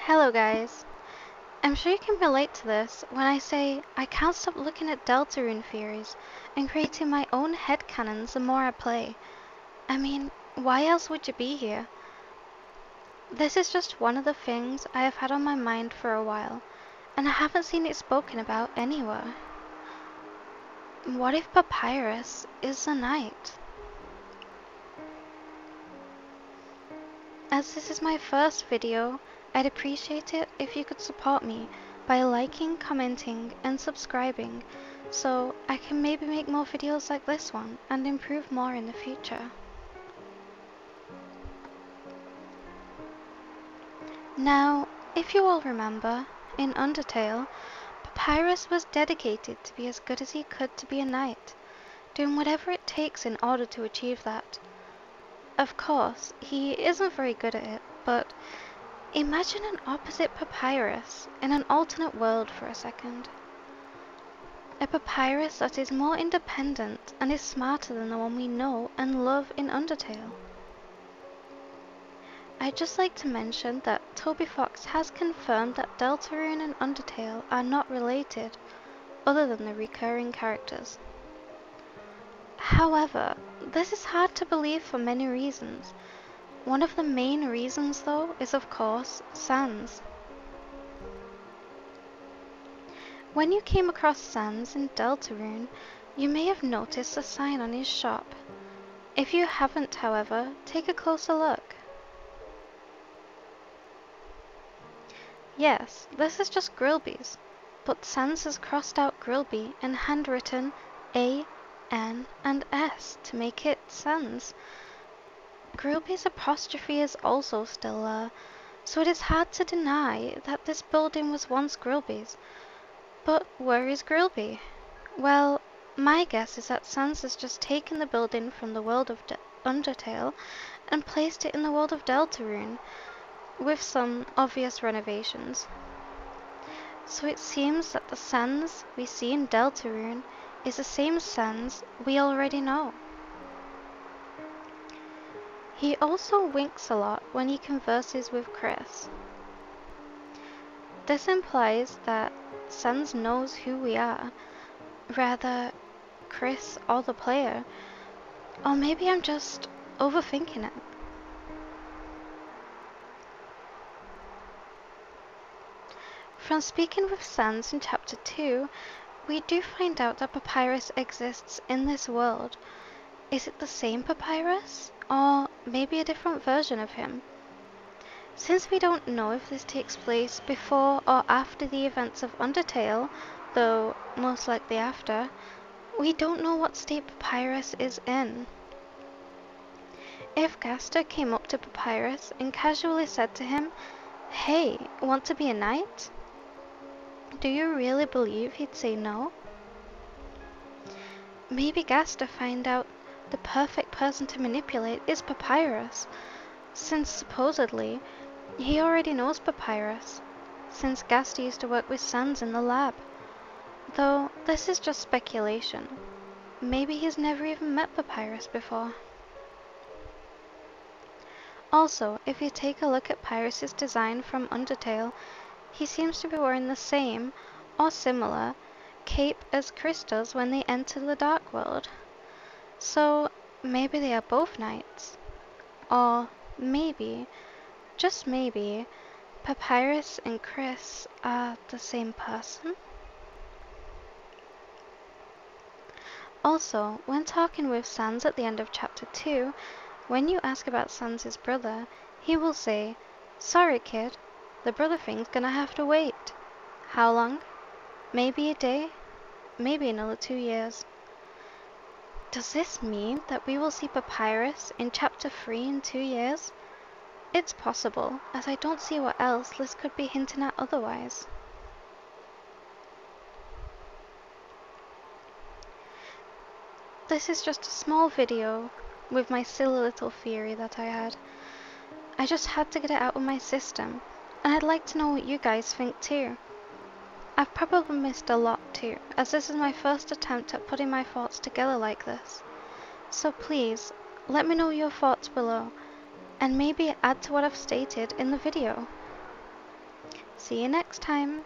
Hello guys. I'm sure you can relate to this when I say I can't stop looking at Deltarune theories and creating my own headcanons the more I play. I mean, why else would you be here? This is just one of the things I have had on my mind for a while, and I haven't seen it spoken about anywhere. What if Papyrus is a knight? As this is my first video, I'd appreciate it if you could support me by liking, commenting, and subscribing so I can maybe make more videos like this one and improve more in the future. Now, if you all remember, in Undertale, Papyrus was dedicated to be as good as he could to be a knight, doing whatever it takes in order to achieve that. Of course, he isn't very good at it, but imagine an opposite Papyrus in an alternate world for a second. A Papyrus that is more independent and is smarter than the one we know and love in Undertale. I'd just like to mention that Toby Fox has confirmed that Deltarune and Undertale are not related, other than the recurring characters. However, this is hard to believe for many reasons. One of the main reasons though is of course Sans. When you came across Sans in Deltarune, you may have noticed a sign on his shop. If you haven't, however, take a closer look. Yes, this is just Grilby's, but Sans has crossed out Grilby and handwritten A, N, and S to make it Sans. Grilby's apostrophe is also still there, so it is hard to deny that this building was once Grilby's. But where is Grilby? Well, my guess is that Sans has just taken the building from the world of Undertale and placed it in the world of Deltarune, with some obvious renovations. So it seems that the Sans we see in Deltarune is the same Sans we already know. He also winks a lot when he converses with Chris. This implies that Sans knows who we are, rather Chris or the player, or maybe I'm just overthinking it. From speaking with Sans in Chapter 2, we do find out that Papyrus exists in this world. Is it the same Papyrus? Or maybe a different version of him? Since we don't know if this takes place before or after the events of Undertale, though most likely after, we don't know what state Papyrus is in. If Gaster came up to Papyrus and casually said to him, "Hey, want to be a knight?" Do you really believe he'd say no? Maybe Gaster find out the perfect person to manipulate is Papyrus, since supposedly he already knows Papyrus, since Gaster used to work with Sans in the lab. Though this is just speculation. Maybe he's never even met Papyrus before. Also, if you take a look at Papyrus's design from Undertale, he seems to be wearing the same, or similar, cape as Chris does when they enter the Dark World. So maybe they are both knights. Or maybe, just maybe, Papyrus and Chris are the same person? Also, when talking with Sans at the end of Chapter 2, when you ask about Sans' brother, he will say, "Sorry kid, the brother thing's gonna have to wait." How long? Maybe a day? Maybe another 2 years. Does this mean that we will see Papyrus in Chapter 3 in 2 years? It's possible, as I don't see what else this could be hinting at otherwise. This is just a small video with my silly little theory that I had. I just had to get it out of my system, and I'd like to know what you guys think too. I've probably missed a lot too, as this is my first attempt at putting my thoughts together like this. So please, let me know your thoughts below, and maybe add to what I've stated in the video. See you next time.